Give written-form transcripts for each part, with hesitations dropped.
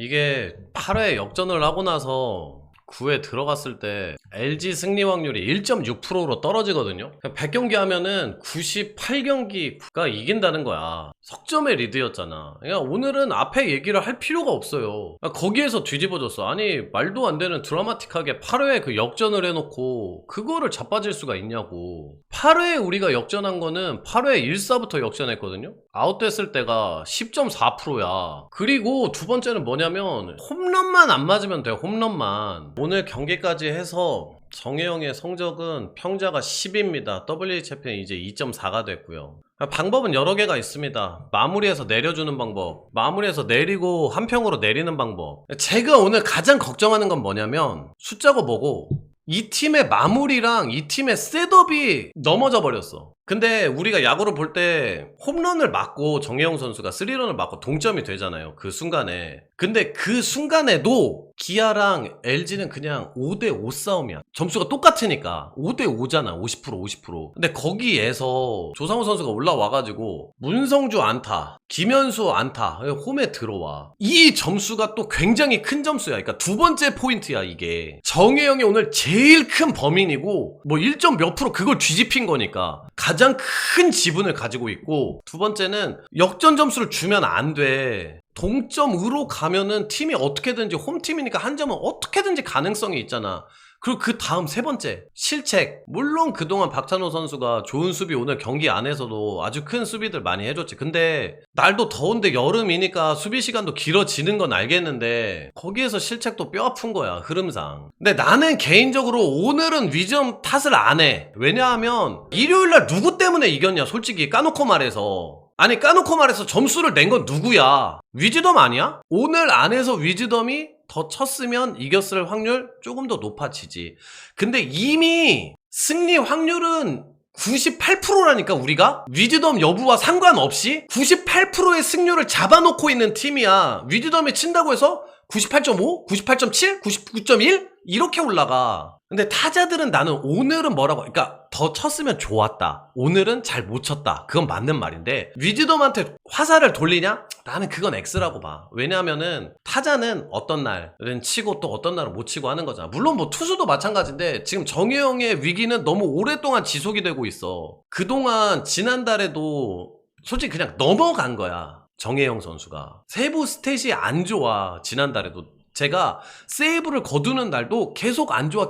이게 8회 역전을 하고 나서 9회 들어갔을 때 LG 승리 확률이 1.6%로 떨어지거든요. 100경기 하면은 98경기가 이긴다는 거야. 석점의 리드였잖아. 그러니까 오늘은 앞에 얘기를 할 필요가 없어요. 그러니까 거기에서 뒤집어졌어. 아니 말도 안 되는 드라마틱하게 8회에 그 역전을 해놓고 그거를 자빠질 수가 있냐고. 8회에 우리가 역전한 거는 8회 1사부터 역전했거든요. 아웃됐을 때가 10.4%야. 그리고 두 번째는 뭐냐면 홈런만 안 맞으면 돼. 홈런만. 오늘 경기까지 해서 정혜영의 성적은 평자가 10입니다. WH 챔피언 이제 2.4가 됐고요. 방법은 여러 개가 있습니다. 마무리해서 내려주는 방법, 마무리해서 내리고 한 평으로 내리는 방법. 제가 오늘 가장 걱정하는 건 뭐냐면 숫자고 뭐고 이 팀의 마무리랑 이 팀의 셋업이 넘어져 버렸어. 근데 우리가 야구를 볼 때 홈런을 맞고 정혜영 선수가 3런을 맞고 동점이 되잖아요. 그 순간에. 근데 그 순간에도 기아랑 LG는 그냥 5대5 싸움이야. 점수가 똑같으니까 5대5잖아. 50%. 근데 거기에서 조상우 선수가 올라와가지고 문성주 안타, 김현수 안타, 홈에 들어와. 이 점수가 또 굉장히 큰 점수야. 그러니까 두 번째 포인트야 이게. 정혜영이 오늘 제일 큰 범인이고 뭐 1점 몇 프로 그걸 뒤집힌 거니까 가장 큰 지분을 가지고 있고, 두 번째는 역전 점수를 주면 안 돼. 동점으로 가면은 팀이 어떻게든지 홈팀이니까 한 점은 어떻게든지 가능성이 있잖아. 그리고 그 다음 세 번째 실책. 물론 그동안 박찬호 선수가 좋은 수비 오늘 경기 안에서도 아주 큰 수비들 많이 해줬지. 근데 날도 더운데 여름이니까 수비 시간도 길어지는 건 알겠는데 거기에서 실책도 뼈 아픈 거야, 흐름상. 근데 나는 개인적으로 오늘은 위점 탓을 안 해. 왜냐하면 일요일날 누구 때문에 이겼냐, 솔직히 까놓고 말해서. 아니 까놓고 말해서 점수를 낸 건 누구야? 위즈덤 아니야? 오늘 안에서 위즈덤이 더 쳤으면 이겼을 확률 조금 더 높아지지. 근데 이미 승리 확률은 98%라니까 우리가? 위즈덤 여부와 상관없이 98%의 승률을 잡아놓고 있는 팀이야. 위즈덤이 친다고 해서 98.5? 98.7? 99.1? 이렇게 올라가. 근데 타자들은 나는 오늘은 뭐라고, 그러니까 더 쳤으면 좋았다, 오늘은 잘 못 쳤다, 그건 맞는 말인데 위즈덤한테 화살을 돌리냐? 나는 그건 X라고 봐. 왜냐면은 타자는 어떤 날은 치고 또 어떤 날은 못 치고 하는 거잖아. 물론 뭐 투수도 마찬가지인데 지금 정혜영의 위기는 너무 오랫동안 지속이 되고 있어. 그동안 지난달에도 솔직히 그냥 넘어간 거야. 정혜영 선수가 세부 스탯이 안 좋아. 지난달에도 제가 세이브를 거두는 날도 계속 안 좋아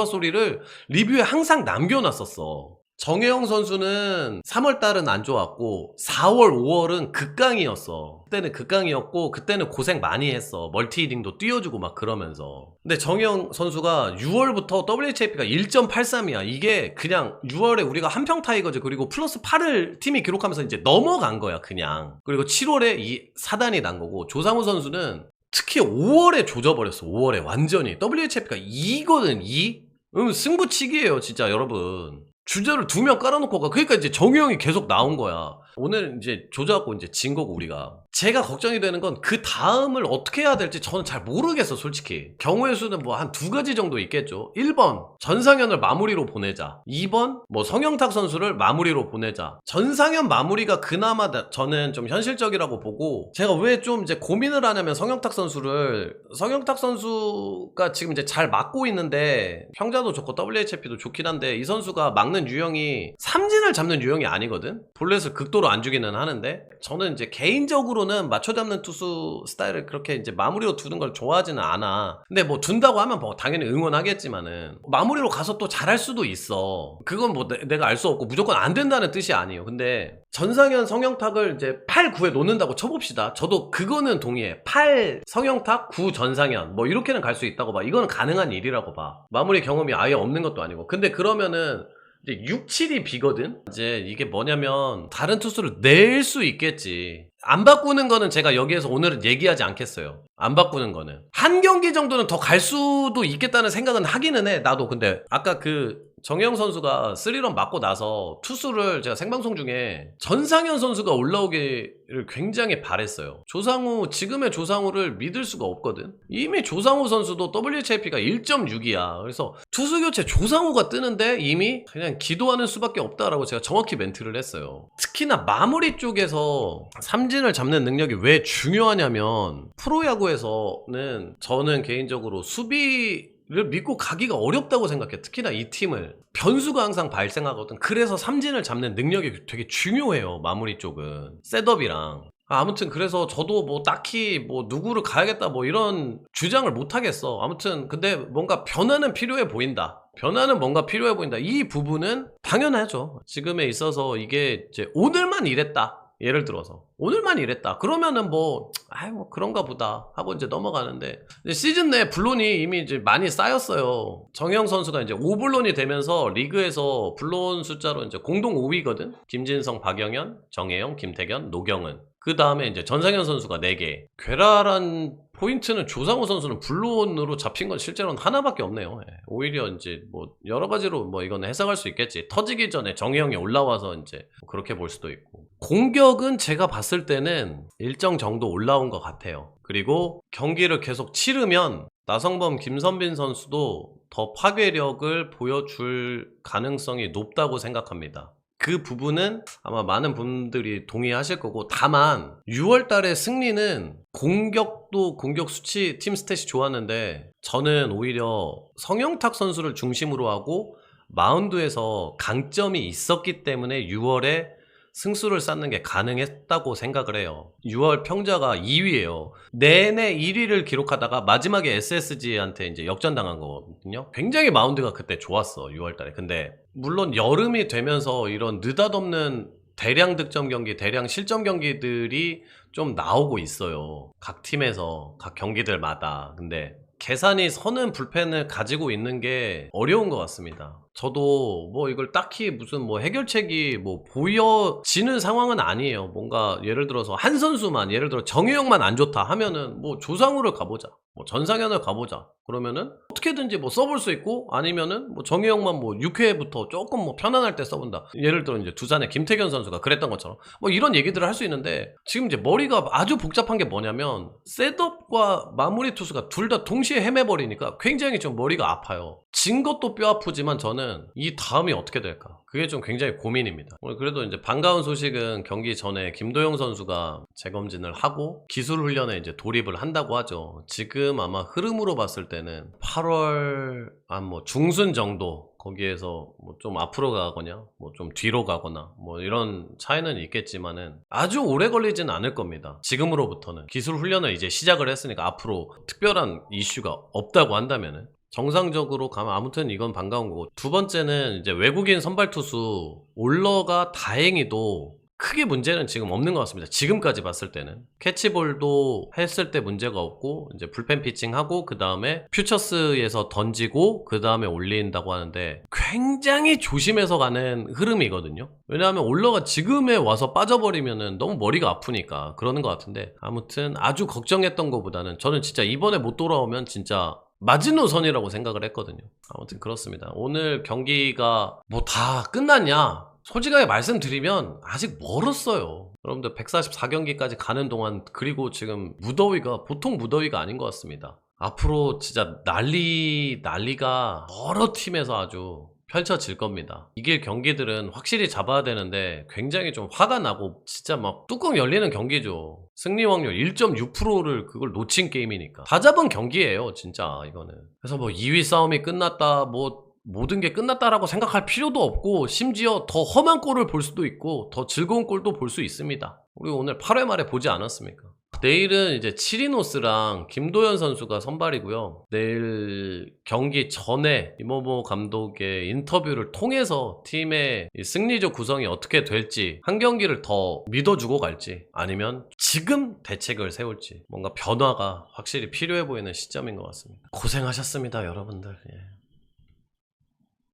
소리를 리뷰에 항상 남겨놨었어. 정혜영 선수는 3월달은 안 좋았고 4월 5월은 극강이었어. 그때는 극강이었고 그때는 고생 많이 했어. 멀티히딩도 띄워주고 막 그러면서. 근데 정혜영 선수가 6월부터 WHIP가 1.83이야 이게 그냥 6월에 우리가 한평 타이거즈 그리고 플러스 8을 팀이 기록하면서 이제 넘어간 거야 그냥. 그리고 7월에 이 사단이 난 거고, 조상우 선수는 특히 5월에 조져버렸어. 5월에 완전히 WHIP가 2거든 2? 승부치기예요 진짜 여러분. 주자를 2명 깔아놓고 가. 그러니까 이제 정우영이 계속 나온 거야. 오늘 이제 조져갖고 이제 진 거고 우리가. 제가 걱정이 되는 건 그 다음을 어떻게 해야 될지 저는 잘 모르겠어 솔직히. 경우의 수는 뭐 한 2가지 정도 있겠죠. 1번 전상현을 마무리로 보내자. 2번 뭐 성영탁 선수를 마무리로 보내자. 전상현 마무리가 그나마 저는 좀 현실적이라고 보고, 제가 왜 좀 이제 고민을 하냐면 성영탁 선수가 지금 이제 잘 맞고 있는데 평자도 좋고 WHIP도 좋긴 한데 이 선수가 막는 유형이 삼진을 잡는 유형이 아니거든. 볼넷을 극도로 안 주기는 하는데 저는 이제 개인적으로는 맞춰 잡는 투수 스타일을 그렇게 이제 마무리로 두는 걸 좋아하지는 않아. 근데 뭐 둔다고 하면 뭐 당연히 응원하겠지만은 마무리로 가서 또 잘할 수도 있어. 그건 뭐 내가 알 수 없고 무조건 안 된다는 뜻이 아니에요. 근데 전상현 성영탁을 이제 8, 9에 놓는다고 쳐봅시다. 저도 그거는 동의해. 8 성영탁, 9 전상현 뭐 이렇게는 갈 수 있다고 봐. 이거는 가능한 일이라고 봐. 마무리 경험이 아예 없는 것도 아니고. 근데 그러면은 이제 6, 7이 비거든? 이제 이게 뭐냐면 다른 투수를 낼 수 있겠지. 안 바꾸는 거는 제가 여기에서 오늘은 얘기하지 않겠어요. 안 바꾸는 거는 한 경기 정도는 더 갈 수도 있겠다는 생각은 하기는 해 나도. 근데 아까 그 정혜영 선수가 3런 맞고 나서 투수를 제가 생방송 중에 전상현 선수가 올라오기를 굉장히 바랬어요. 조상우, 지금의 조상우를 믿을 수가 없거든. 이미 조상우 선수도 WHIP가 1.6이야. 그래서 투수 교체 조상우가 뜨는데 이미 그냥 기도하는 수밖에 없다라고 제가 정확히 멘트를 했어요. 특히나 마무리 쪽에서 삼진을 잡는 능력이 왜 중요하냐면 프로야구에서는 저는 개인적으로 수비를 믿고 가기가 어렵다고 생각해. 특히나 이 팀을 변수가 항상 발생하거든. 그래서 삼진을 잡는 능력이 되게 중요해요. 마무리 쪽은 셋업이랑. 아무튼 그래서 저도 뭐 딱히 뭐 누구를 가야겠다 뭐 이런 주장을 못 하겠어. 아무튼 근데 뭔가 변화는 필요해 보인다. 변화는 뭔가 필요해 보인다. 이 부분은 당연하죠. 지금에 있어서 이게 이제 오늘만 이랬다. 예를 들어서 오늘만 이랬다 그러면은 뭐 그런가 보다 하고 이제 넘어가는데, 이제 시즌 내 블론이 이미 이제 많이 쌓였어요. 정혜영 선수가 이제 5블론이 되면서 리그에서 블론 숫자로 이제 공동 5위거든. 김진성, 박영현, 정혜영, 김태견, 노경은. 그 다음에 이제 전상현 선수가 4개. 괴랄한 포인트는 조상우 선수는 블론으로 잡힌 건 실제로는 하나밖에 없네요. 오히려 이제 뭐 여러 가지로 뭐 이건 해석할 수 있겠지. 터지기 전에 정혜영이 올라와서 이제 그렇게 볼 수도 있고. 공격은 제가 봤을 때는 일정 정도 올라온 것 같아요. 그리고 경기를 계속 치르면 나성범, 김선빈 선수도 더 파괴력을 보여줄 가능성이 높다고 생각합니다. 그 부분은 아마 많은 분들이 동의하실 거고, 다만 6월 달의 승리는 공격도 공격 수치 팀 스탯이 좋았는데 저는 오히려 성영탁 선수를 중심으로 하고 마운드에서 강점이 있었기 때문에 6월에 승수를 쌓는 게 가능했다고 생각을 해요. 6월 평자가 2위예요. 내내 1위를 기록하다가 마지막에 SSG한테 이제 역전당한 거거든요. 굉장히 마운드가 그때 좋았어, 6월 달에. 근데 물론 여름이 되면서 이런 느닷없는 대량 득점 경기, 대량 실점 경기들이 좀 나오고 있어요. 각 팀에서, 각 경기들마다. 근데 계산이 서는 불펜을 가지고 있는 게 어려운 것 같습니다. 저도 뭐 이걸 딱히 무슨 뭐 해결책이 뭐 보여지는 상황은 아니에요. 뭔가 예를 들어서 한 선수만, 예를 들어 정혜영만 안 좋다 하면은 뭐 조상우를 가보자, 뭐 전상현을 가보자. 그러면은 어떻게든지 뭐 써볼 수 있고, 아니면은 뭐 정혜영만 뭐 6회부터 조금 뭐 편안할 때 써본다. 예를 들어 이제 두산의 김태견 선수가 그랬던 것처럼 뭐 이런 얘기들을 할 수 있는데, 지금 이제 머리가 아주 복잡한 게 뭐냐면 셋업과 마무리 투수가 둘 다 동시에 헤매버리니까 굉장히 좀 머리가 아파요. 진 것도 뼈 아프지만 저는 이 다음이 어떻게 될까? 그게 좀 굉장히 고민입니다. 오늘 그래도 이제 반가운 소식은 경기 전에 김도영 선수가 재검진을 하고 기술 훈련에 이제 돌입을 한다고 하죠. 지금 아마 흐름으로 봤을 때는 8월 뭐 중순 정도, 거기에서 뭐 좀 앞으로 가거나 뭐 좀 뒤로 가거나 뭐 이런 차이는 있겠지만은 아주 오래 걸리진 않을 겁니다. 지금으로부터는 기술 훈련을 이제 시작을 했으니까 앞으로 특별한 이슈가 없다고 한다면은 정상적으로 가면 아무튼 이건 반가운 거고, 두 번째는 이제 외국인 선발 투수 올러가 다행히도 크게 문제는 지금 없는 것 같습니다. 지금까지 봤을 때는 캐치볼도 했을 때 문제가 없고, 이제 불펜 피칭하고 그 다음에 퓨처스에서 던지고 그 다음에 올린다고 하는데 굉장히 조심해서 가는 흐름이거든요. 왜냐하면 올러가 지금에 와서 빠져버리면은 너무 머리가 아프니까 그러는 것 같은데, 아무튼 아주 걱정했던 것보다는 저는 진짜 이번에 못 돌아오면 진짜 마지노선이라고 생각을 했거든요. 아무튼 그렇습니다. 오늘 경기가 뭐 다 끝났냐? 솔직하게 말씀드리면 아직 멀었어요. 여러분들 144경기까지 가는 동안, 그리고 지금 무더위가 보통 무더위가 아닌 것 같습니다. 앞으로 진짜 난리가 여러 팀에서 아주 펼쳐질 겁니다. 이길 경기들은 확실히 잡아야 되는데 굉장히 좀 화가 나고 진짜 막 뚜껑 열리는 경기죠. 승리 확률 1.6%를 그걸 놓친 게임이니까. 다 잡은 경기예요, 진짜 이거는. 그래서 뭐 2위 싸움이 끝났다, 뭐 모든 게 끝났다라고 생각할 필요도 없고, 심지어 더 험한 골을 볼 수도 있고 더 즐거운 골도 볼 수 있습니다. 우리 오늘 8회 말에 보지 않았습니까? 내일은 이제 치리노스랑 김도현 선수가 선발이고요. 내일 경기 전에 이모모 감독의 인터뷰를 통해서 팀의 승리적 구성이 어떻게 될지, 한 경기를 더 믿어주고 갈지 아니면 지금 대책을 세울지, 뭔가 변화가 확실히 필요해 보이는 시점인 것 같습니다. 고생하셨습니다, 여러분들. 예.